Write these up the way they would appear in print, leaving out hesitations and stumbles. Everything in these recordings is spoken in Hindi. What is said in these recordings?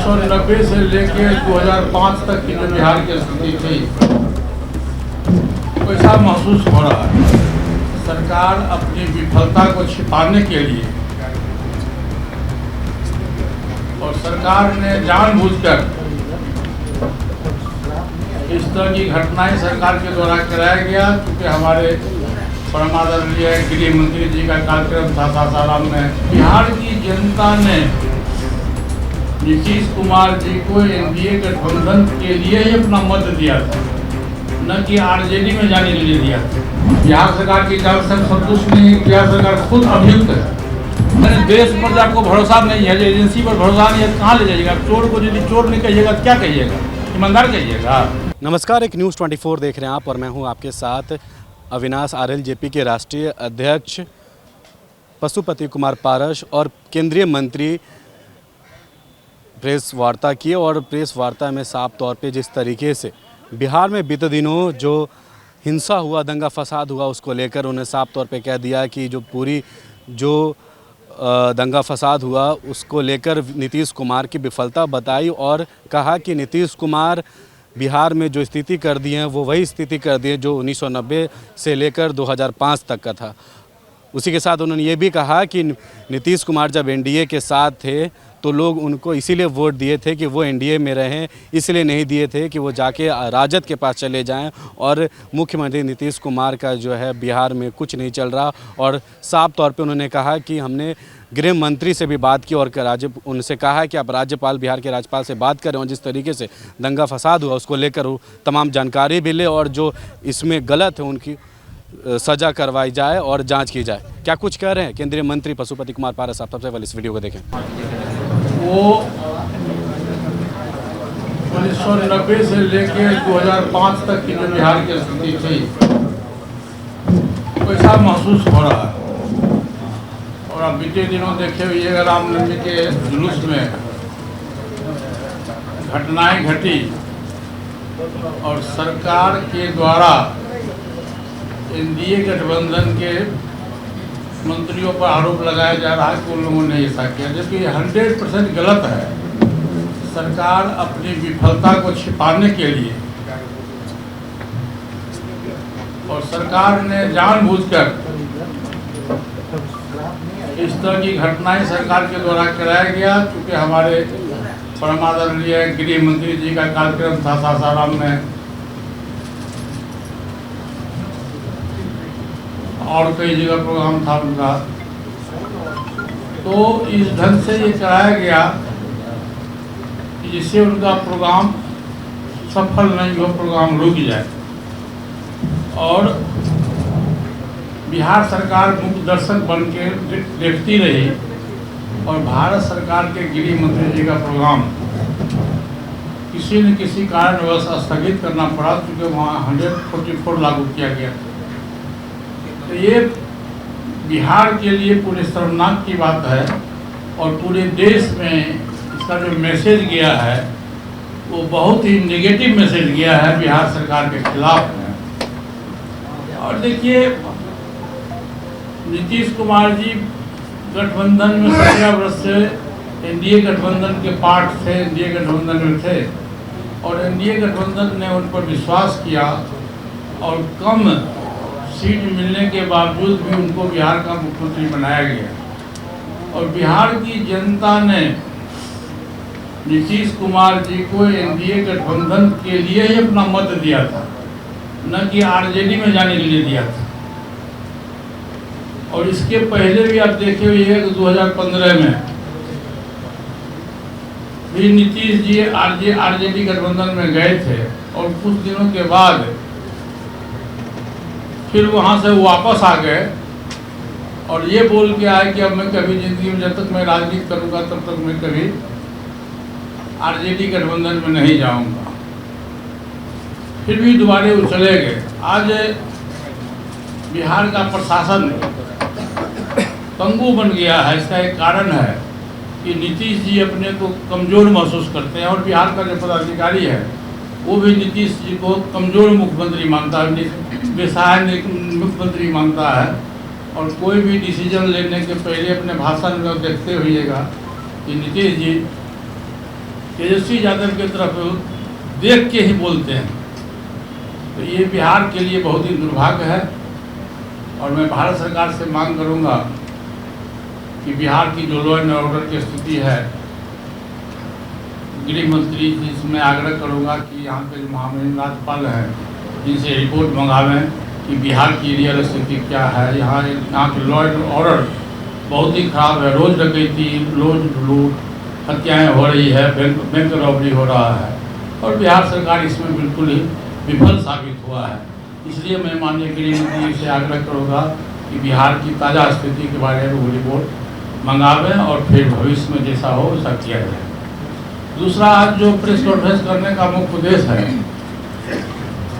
1990 से लेकर 2005 तक की जो बिहार की स्थिति थी, ऐसा महसूस हो रहा है सरकार अपनी विफलता को छिपाने के लिए और सरकार ने जानबूझकर इस तरह की घटनाएं सरकार के द्वारा कराया गया। क्योंकि हमारे परमादरणीय गृह मंत्री जी का कार्यक्रम था सासाराम में, बिहार की जनता ने नीतीश कुमार जी को एनडीए गठबंधन के लिए ही अपना मत दिया था, न कि आरजेडी में जाने के लिए दिया था। बिहार सरकार की तरफ से संतुष्ट नहीं, बिहार सरकार खुद अभियुक्त है। देश पर जब आपको भरोसा नहीं है, जो एजेंसी पर भरोसा नहीं है, कहाँ ले जाइएगा? चोर को यदि चोर नहीं कहिएगा तो क्या कहिएगा? ईमानदार कहिएगा। नमस्कार, एक न्यूज़ 24 देख रहे हैं आप और मैं हूं आपके साथ अविनाश आरएलजेपी के राष्ट्रीय अध्यक्ष पशुपति कुमार पारस और केंद्रीय मंत्री प्रेस वार्ता किए। और प्रेस वार्ता में साफ तौर पे जिस तरीके से बिहार में बीते दिनों जो हिंसा हुआ, दंगा फसाद हुआ, उसको लेकर उन्हें साफ तौर पे कह दिया कि जो पूरी जो दंगा फसाद हुआ उसको लेकर नीतीश कुमार की विफलता बताई और कहा कि नीतीश कुमार बिहार में जो स्थिति कर दी है वो वही स्थिति कर दी है जो 1990 से लेकर 2005 तक का था। उसी के साथ उन्होंने ये भी कहा कि नीतीश कुमार जब एनडीए के साथ थे तो लोग उनको इसीलिए वोट दिए थे कि वो एनडीए में रहें, इसलिए नहीं दिए थे कि वो जाके राजद के पास चले जाएं। और मुख्यमंत्री नीतीश कुमार का जो है बिहार में कुछ नहीं चल रहा। और साफ तौर पे उन्होंने कहा कि हमने गृह मंत्री से भी बात की और उनसे कहा है कि आप राज्यपाल, बिहार के राज्यपाल से बात करें और जिस तरीके से दंगा फसाद हुआ उसको लेकर तमाम जानकारी भी ले और जो इसमें गलत है उनकी सजा करवाई जाए और जांच की जाए। क्या कुछ कह रहे हैं केंद्रीय मंत्री पशुपति कुमार पारस? आप सबसे पहले इस वीडियो को देखें। वो 1990 से लेकर 2005 तक की जो बिहार की स्थिति थी, ऐसा महसूस हो रहा है। और अब बीते दिनों देखे हुए रामनवमी के जुलूस में घटनाएं घटी और सरकार के द्वारा एनडीए गठबंधन के मंत्रियों पर आरोप लगाया जा रहा है कि उन लोगों ने ऐसा किया, जबकि 100% गलत है। सरकार अपनी विफलता को छिपाने के लिए और सरकार ने जानबूझकर इस तरह की घटनाएं सरकार के द्वारा कराया गया। क्योंकि हमारे परमादरणीय गृह मंत्री जी का कार्यक्रम था सासाराम में और कई जगह प्रोग्राम था उनका, तो इस ढंग से ये कराया गया कि जिससे उनका प्रोग्राम सफल नहीं हो, प्रोग्राम रुक जाए। और बिहार सरकार मुख्य दर्शक बन के देखती रही और भारत सरकार के गृह मंत्री जी का प्रोग्राम किसी न किसी कारणवश स्थगित करना पड़ा, क्योंकि वहाँ 144 लागू किया गया। तो ये बिहार के लिए पूरे शर्मनाक की बात है और पूरे देश में इसका जो मैसेज गया है वो बहुत ही नेगेटिव मैसेज गया है बिहार सरकार के खिलाफ में। और देखिए, नीतीश कुमार जी गठबंधन में 17 वर्ष से एनडीए गठबंधन के पार्ट थे, एनडीए गठबंधन में थे और एनडीए गठबंधन ने उन पर विश्वास किया और कम सीट मिलने के बावजूद भी उनको बिहार का मुख्यमंत्री बनाया गया। और बिहार की जनता ने नीतीश कुमार जी को एनडीए गठबंधन के लिए ही अपना मत दिया था, न कि आरजेडी में जाने के लिए दिया था। और इसके पहले भी आप देखे हुए हैं कि 2015 में भी नीतीश जी आरजेडी गठबंधन में गए थे और कुछ दिनों के बाद फिर वहाँ से वापस आ गए और ये बोल के आए कि अब मैं कभी ज़िंदगी में, जब तक मैं राजनीति करूँगा तब तक मैं कभी आरजेडी गठबंधन में नहीं जाऊँगा। फिर भी दोबारा वो चले गए। आज बिहार का प्रशासन पंगु बन गया है। इसका एक कारण है कि नीतीश जी अपने को कमज़ोर महसूस करते हैं और बिहार का जो पदाधिकारी है वो भी नीतीश जी को कमज़ोर मुख्यमंत्री मानता है, बेसहाय मुख्यमंत्री मानता है। और कोई भी डिसीजन लेने के पहले अपने भाषण में देखते हुएगा कि नीतीश जी तेजस्वी यादव की तरफ देख के ही बोलते हैं। तो ये बिहार के लिए बहुत ही दुर्भाग्य है और मैं भारत सरकार से मांग करूंगा कि बिहार की जो लॉ एंड ऑर्डर की स्थिति है, गृह मंत्री जी से मैं आग्रह करूंगा कि यहाँ के जो महामहिम राज्यपाल हैं इनसे रिपोर्ट मंगावें कि बिहार की रियल स्थिति क्या है। यहाँ के लॉ एंड ऑर्डर बहुत ही खराब है। रोज़ डकैती, रोज लूट, हत्याएँ हो रही है, बैंक रॉबरी हो रहा है और बिहार सरकार इसमें बिल्कुल ही विफल साबित हुआ है। इसलिए मैं माननीय गृह मंत्री से आग्रह करूँगा कि बिहार की ताज़ा स्थिति के बारे में वो रिपोर्ट मंगावें और फिर भविष्य में जैसा हो वैसा किया जाए। दूसरा, आज जो प्रेस कॉन्फ्रेंस करने का मुख्य उद्देश्य है,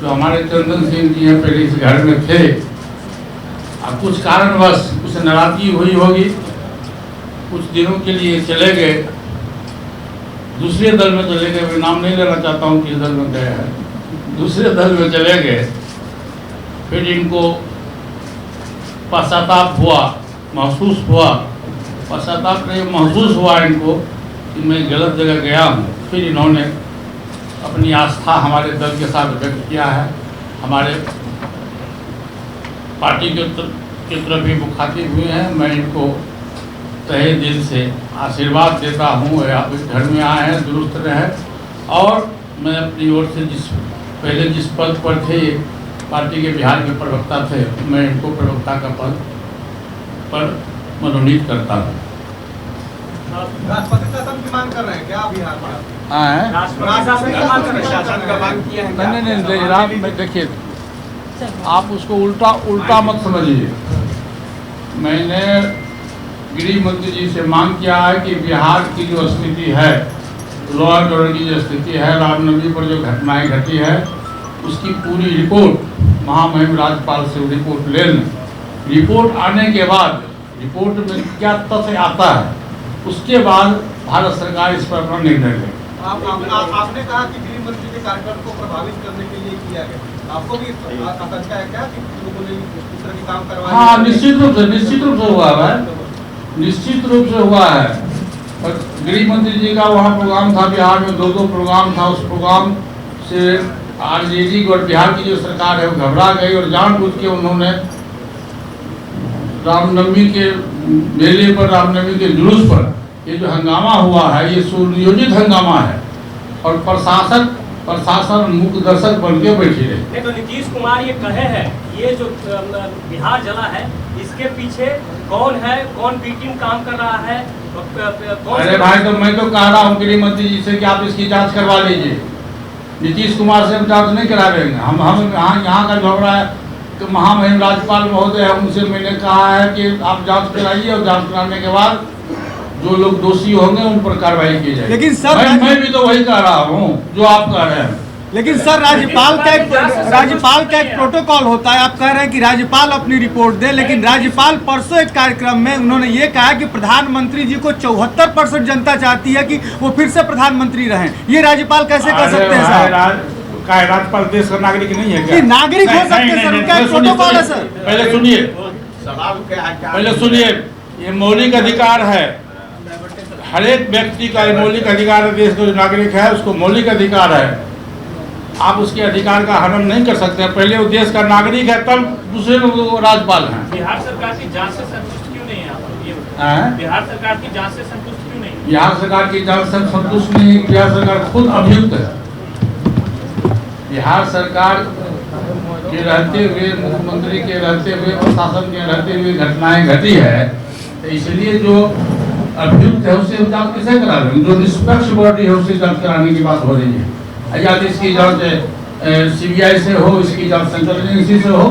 जो हमारे चंदन सिंह जी हैं पहले इस घर में थे, अब कुछ कारणवश कुछ नाराजगी हुई होगी, कुछ दिनों के लिए चले गए, दूसरे दल में चले गए। मैं नाम नहीं लेना चाहता हूँ किस दल में गए हैं, दूसरे दल में चले गए। फिर इनको पश्चाताप हुआ, महसूस हुआ, पश्चाताप नहीं महसूस हुआ इनको कि मैं गलत जगह गया हूँ। फिर इन्होंने अपनी आस्था हमारे दल के साथ व्यक्त किया है। हमारे पार्टी के तरफ भी मुखातिब हुए हैं। मैं इनको तहे दिल से आशीर्वाद देता हूँ, घर में आए हैं, दुरुस्त रहे। और मैं अपनी ओर से पहले जिस पद पर थे, पार्टी के बिहार के प्रवक्ता थे, मैं इनको प्रवक्ता का पद पर मनोनीत करता हूँ। राष्ट्रपति शासन की मांग कर रहे हैं क्या बिहार में? नहीं, देखिए, आप उसको उल्टा मत समझिए। मैंने गृह मंत्री जी से मांग किया है कि बिहार की जो स्थिति है, लॉ एंड ऑर्डर की जो स्थिति है, रामनवमी पर जो घटनाएं घटी है, उसकी पूरी रिपोर्ट महामहिम राज्यपाल से रिपोर्ट ले लें। रिपोर्ट आने के बाद रिपोर्ट में क्या तथ्य आता है, उसके बाद भारत सरकार इस पर अपना निर्णय ले। आपने कहा कि गृह मंत्री के कार्यक्रम को प्रभावित करने के लिए किया गया, आपको भी आशंका है क्या कि लोगों ने इस तरह के काम करवाए? हाँ, निश्चित रूप से हुआ है, निश्चित रूप से हुआ है। और गृह मंत्री जी का वहाँ प्रोग्राम था, बिहार में 2 प्रोग्राम था। उस प्रोग्राम से आरजेडी और बिहार की जो सरकार है वो घबरा गई और जानबूझ के उन्होंने रामनवमी के मेले पर, रामनवमी के जुलूस पर ये जो हंगामा हुआ है, ये सुनियोजित हंगामा है और प्रशासन मुख्य दर्शक बन के बैठे रहे। तो नीतीश कुमार ये कहे हैं, ये जो बिहार जला है इसके पीछे कौन है, कौन बीटिंग काम कर रहा है, कौन? अरे भाई, तो मैं तो कह रहा हूँ गृह मंत्री जी से कि आप इसकी जांच करवा लीजिए। नीतीश कुमार से हम जांच नहीं करा देंगे। हम यहाँ का झगड़ा है तो महामहिम राज्यपाल महोदय है, उनसे मैंने कहा है कि आप जांच कराइए और जांच कराने के बाद जो लोग दोषी होंगे उन पर कार्रवाई की जाए। लेकिन सर, मैं भी तो वही कह रहा हूँ जो आप कह रहे हैं। लेकिन सर, राज्यपाल का एक प्रोटोकॉल होता है। आप कह रहे हैं कि राज्यपाल अपनी रिपोर्ट दे, लेकिन राज्यपाल परसों एक कार्यक्रम में उन्होंने ये कहा कि प्रधानमंत्री जी को 74% जनता चाहती है कि वो फिर से प्रधानमंत्री रहें। ये राज्यपाल कैसे कर सकते हैं सर? राज्यपाल देश का नागरिक नहीं है क्या? नागरिक हो सकते हैं सर, क्या प्रोटोकॉल है सर? पहले सुनिए, ये मौलिक अधिकार है, हर एक व्यक्ति का मौलिक अधिकार है। देश का जो नागरिक है उसको मौलिक अधिकार है, आप उसके अधिकार का हनन नहीं कर सकते। पहले वो देश का नागरिक है, तब दूसरे लोग राज्यपाल हैं। बिहार सरकार की जांच से संतुष्ट क्यों नहीं है आप? बिहार सरकार की जांच से संतुष्ट क्यों नहीं? बिहार सरकार की जांच से संतुष्ट नहीं। बिहार सरकार खुद अभियुक्त है। बिहार सरकार के रहते हुए, मुख्यमंत्री के रहते हुए, प्रशासन के रहते हुए घटनाएं घटी है, तो इसलिए जो अभियुक्त है उससे जांच कैसे करा रहे हैं? जो निष्पक्ष बॉडी है उससे जांच कराने की बात हो रही है। या तो इसकी जांच सीबीआई से हो, इसकी जांच सेंट्रल एजेंसी से हो।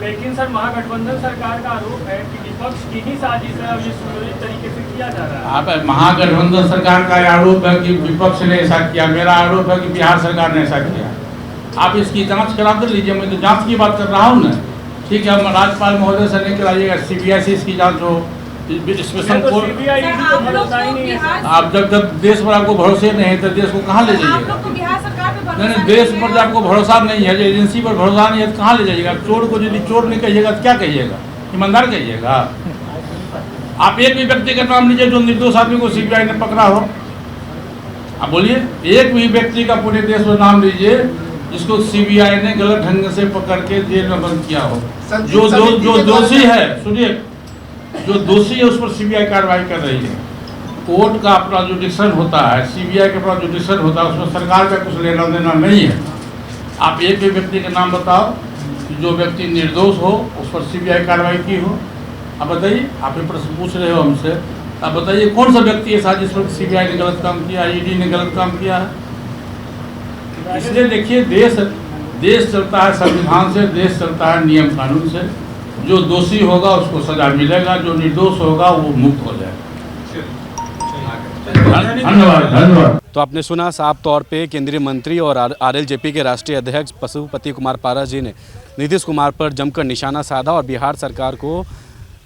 लेकिन सर, महागठबंधन सरकार का आरोप है कि विपक्ष की ही साजिश है और ये सुनियोजित तरीके से किया जा रहा है। आप महागठबंधन सरकार का आरोप है कि विपक्ष ने ऐसा किया, मेरा आरोप है कि बिहार सरकार ने ऐसा किया। आप इसकी जांच करा कर लीजिए। मैं तो जांच की बात कर रहा हूँ ना। ठीक है, हम राज्यपाल महोदय से नहीं कराइएगा, सीबीआई से इसकी जांच हो। स्पेशल कोर्ट, आप जब देश पर आपको भरोसे नहीं है तो देश को कहाँ ले जाइएगा? नहीं, देश पर जब आपको भरोसा नहीं है, एजेंसी पर भरोसा नहीं है तो कहाँ ले जाइएगा? चोर को यदि चोर नहीं कहिएगा तो क्या कहिएगा? ईमानदार कहिएगा? आप एक भी व्यक्ति का नाम लीजिए जो निर्दोष आदमी को सीबीआई ने पकड़ा हो। आप बोलिए, एक भी व्यक्ति का पूरे देश में नाम लीजिए जिसको सीबीआई ने गलत ढंग से पकड़ के जेल में बंद किया हो। जो दोषी है, सुनिए, जो दोषी है उस पर सीबीआई कार्रवाई कर रही है। कोर्ट का अपना जुडिक्शन होता है, सीबीआई का अपना जुडिक्शन होता है, उसमें सरकार का कुछ लेना देना नहीं है। आप एक भी व्यक्ति का नाम बताओ जो व्यक्ति निर्दोष हो उस पर सीबीआई कार्रवाई की हो। आप बताइए, आप ये प्रश्न पूछ रहे हो हमसे, आप बताइए कौन सा व्यक्ति ऐसा जिस पर सीबीआई ने गलत काम किया, ईडी ने गलत काम किया है। इसलिए देखिए, देश चलता है संविधान से, देश चलता है नियम कानून से। जो दोषी होगा उसको सजा मिलेगा, जो निर्दोष होगा वो मुक्त हो जाएगा। धन्यवाद। तो आपने सुना साफ तौर पे केंद्रीय मंत्री और आरएलजेपी के राष्ट्रीय अध्यक्ष पशुपति कुमार पारस जी ने नीतीश कुमार पर जमकर निशाना साधा और बिहार सरकार को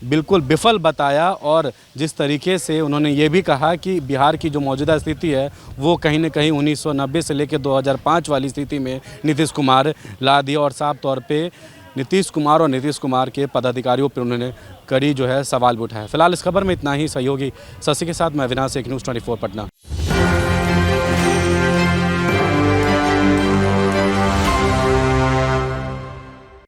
बिल्कुल विफल बताया। और जिस तरीके से उन्होंने ये भी कहा कि बिहार की जो मौजूदा स्थिति है वो कहीं न कहीं 1990 से लेकर 2005 वाली स्थिति में नीतीश कुमार ला दिया। और साफ तौर पे नीतीश कुमार और नीतीश कुमार के पदाधिकारियों पर उन्होंने कड़ी जो है सवाल भी उठाया। फिलहाल इस खबर में इतना ही। सहयोगी शशि के साथ मैं अविनाश, एक न्यूज़ 24 पटना।